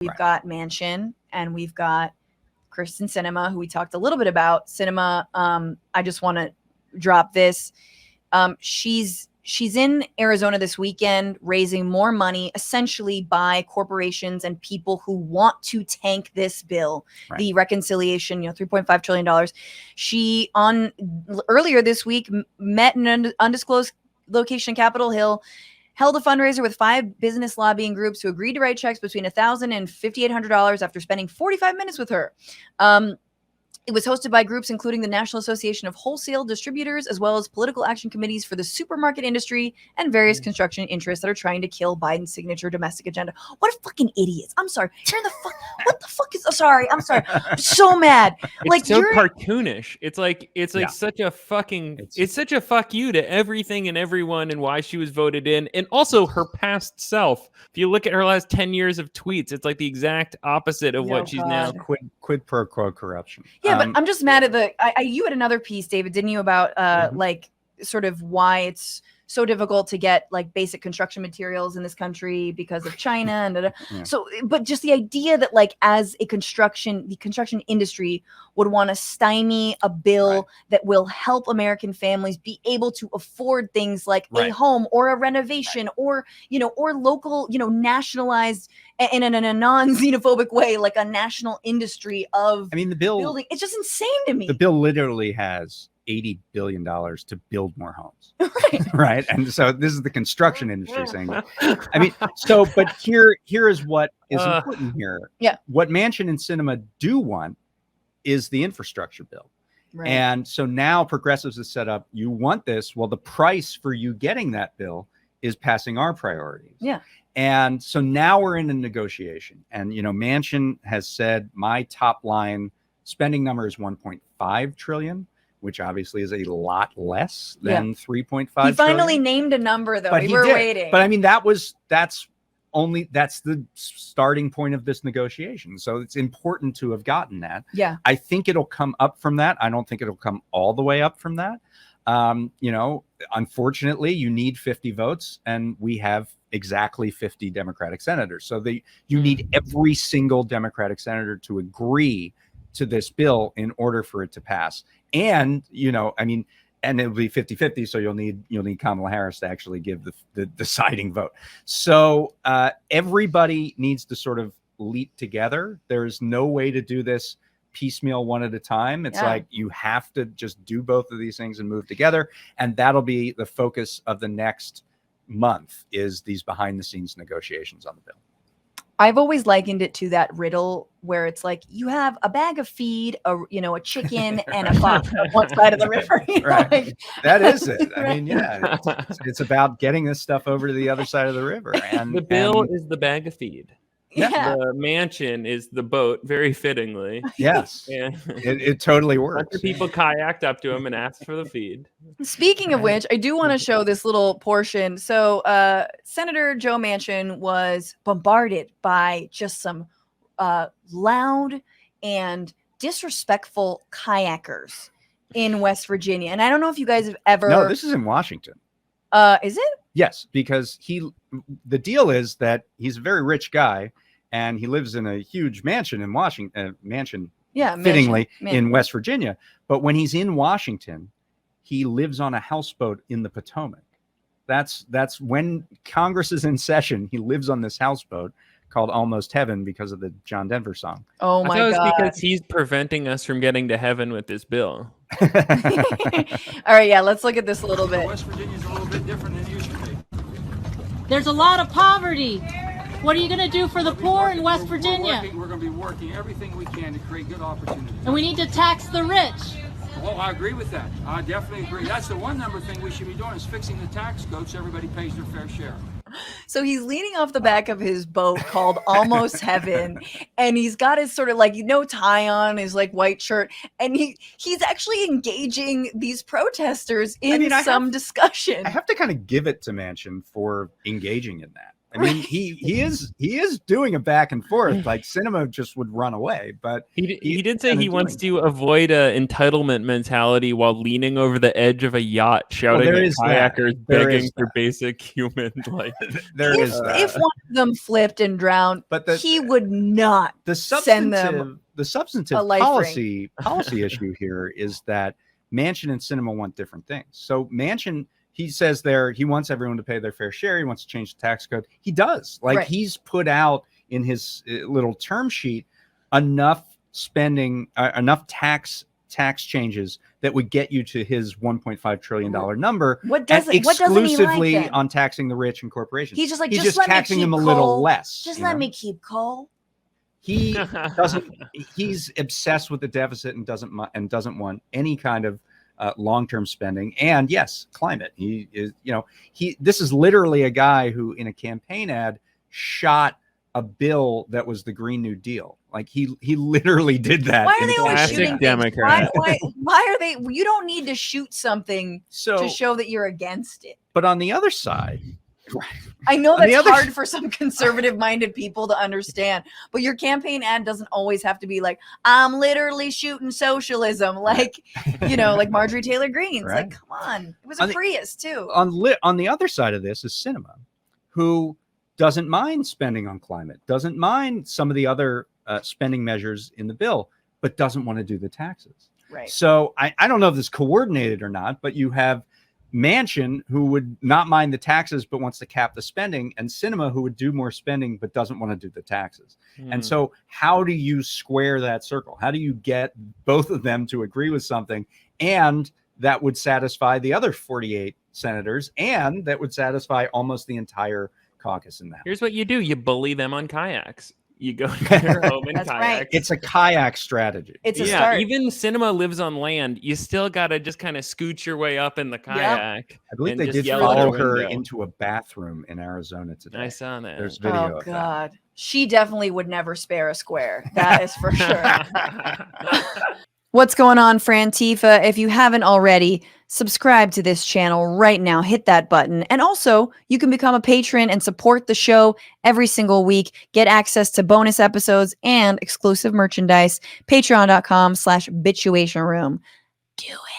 We've got Manchin and we've got Kyrsten Sinema, who we talked a little bit about. Sinema, I just want to drop this. She's in Arizona this weekend raising more money essentially by corporations and people who want to tank this bill, right. The reconciliation, $3.5 trillion. She earlier this week met in an undisclosed location, Capitol Hill, held a fundraiser with 5 business lobbying groups who agreed to write checks between $1,000 and $5,800 after spending 45 minutes with her. It was hosted by groups including the National Association of Wholesale Distributors, as well as political action committees for the supermarket industry and various construction interests that are trying to kill Biden's signature domestic agenda. What a fucking idiots. I'm sorry. What the fuck is, I'm sorry. I'm so mad. It's so cartoonish. It's like such a fucking, it's such a fuck you to everything and everyone and why she was voted in. And also her past self. If you look at her last 10 years of tweets, it's like the exact opposite of what she's now. Quid pro quo corruption. Yeah, but I'm just mad at you had another piece, David, didn't you, about like sort of why it's so difficult to get like basic construction materials in this country because of China and so, but just the idea that like as the construction industry would want to stymie a bill that will help American families be able to afford things like a home or a renovation or local, nationalized in a non-xenophobic way, like a national industry of the bill building. It's just insane to me. The bill literally has $80 billion to build more homes. Right. And so this is the construction industry saying that. But here is what is important here. Yeah. What Manchin and Sinema do want is the infrastructure bill. Right. And so now progressives have set up, you want this. Well, the price for you getting that bill is passing our priorities. Yeah. And so now we're in a negotiation. And, Manchin has said my top line spending number is 1.5 trillion. Which obviously is a lot less than 3.5. He finally named a number, though. But we were waiting. But that's the starting point of this negotiation. So it's important to have gotten that. Yeah. I think it'll come up from that. I don't think it'll come all the way up from that. Unfortunately, you need 50 votes, and we have exactly 50 Democratic senators. So you need every single Democratic senator to agree to this bill in order for it to pass. And, and it'll be 50-50. So you'll need Kamala Harris to actually give the deciding vote. So everybody needs to sort of leap together. There's no way to do this piecemeal one at a time. It's like you have to just do both of these things and move together. And that'll be the focus of the next month, is these behind the scenes negotiations on the bill. I've always likened it to that riddle where it's like you have a bag of feed, a chicken and a fox on one side of the river. Right. That is it. It's about getting this stuff over to the other side of the river. And the bill is the bag of feed. Yeah. The mansion is the boat, very fittingly. Yes. It totally works. People kayaked up to him and asked for the feed. Speaking of which, I do want to show this little portion. So Senator Joe Manchin was bombarded by just some loud and disrespectful kayakers in West Virginia. And I don't know if you guys have ever... No, this is in Washington. Is it? Yes, because the deal is that he's a very rich guy and he lives in a huge mansion in Washington, fittingly in West Virginia. But when he's in Washington, he lives on a houseboat in the Potomac. That's when Congress is in session. He lives on this houseboat called Almost Heaven because of the John Denver song. Oh my God. It's because he's preventing us from getting to heaven with this bill. All right, let's look at this a little bit. West Virginia's a little bit different than it used to be. There's a lot of poverty. What are you going to do for the poor in West Virginia? We're going to be working everything we can to create good opportunities. And we need to tax the rich. Oh, I agree with that. I definitely agree. That's the one number thing we should be doing, is fixing the tax code so everybody pays their fair share. So he's leaning off the back of his boat called Almost Heaven, and he's got his sort of like no tie on, his like white shirt, and he's actually engaging these protesters in some discussion. I have to kind of give it to Manchin for engaging in that. I mean, he is doing a back and forth. Like Sinema just would run away, but he did say he wants to avoid a entitlement mentality while leaning over the edge of a yacht, shouting at kayakers, begging for basic human life. If one of them flipped and drowned, but he would not send them. The substantive policy issue here is that Manchin and Sinema want different things. So Manchin, he says he wants everyone to pay their fair share. He wants to change the tax code. He does. He's put out in his little term sheet enough spending, enough tax changes that would get you to his $1.5 trillion number. Exclusively on taxing the rich and corporations. He's just just taxing them a little less. Just let me keep coal. He doesn't. He's obsessed with the deficit and doesn't want any kind of long-term spending. And yes, climate. He is. This is literally a guy who, in a campaign ad, shot a bill that was the Green New Deal. Like he literally did that. Why are they always shooting Democrat? Why are they? You don't need to shoot something to show that you're against it. But on the other side. I know that's hard for some conservative-minded people to understand, but your campaign ad doesn't always have to be like, I'm literally shooting socialism, like Marjorie Taylor Greene's. Right. Like, come on. It was a Prius, too. On the other side of this is Sinema, who doesn't mind spending on climate, doesn't mind some of the other spending measures in the bill, but doesn't want to do the taxes. Right. So I don't know if this is coordinated or not, but you have Manchin, who would not mind the taxes but wants to cap the spending, and Sinema, who would do more spending but doesn't want to do the taxes. And so how do you square that circle? How do you get both of them to agree with something, and that would satisfy the other 48 senators, and that would satisfy almost the entire caucus in that? Here's what you do. You bully them on kayaks. You go to their home in kayak. Right. It's a kayak strategy. It's a start. Even Sinema lives on land. You still got to just kind of scoot your way up in the kayak. Yep. I believe they did follow her into a bathroom in Arizona today. I saw that. There's video of God. She definitely would never spare a square. That is for sure. What's going on, Frantifa? If you haven't already, subscribe to this channel right now. Hit that button. And also, you can become a patron and support the show every single week. Get access to bonus episodes and exclusive merchandise. Patreon.com/Bitchuation Room. Do it.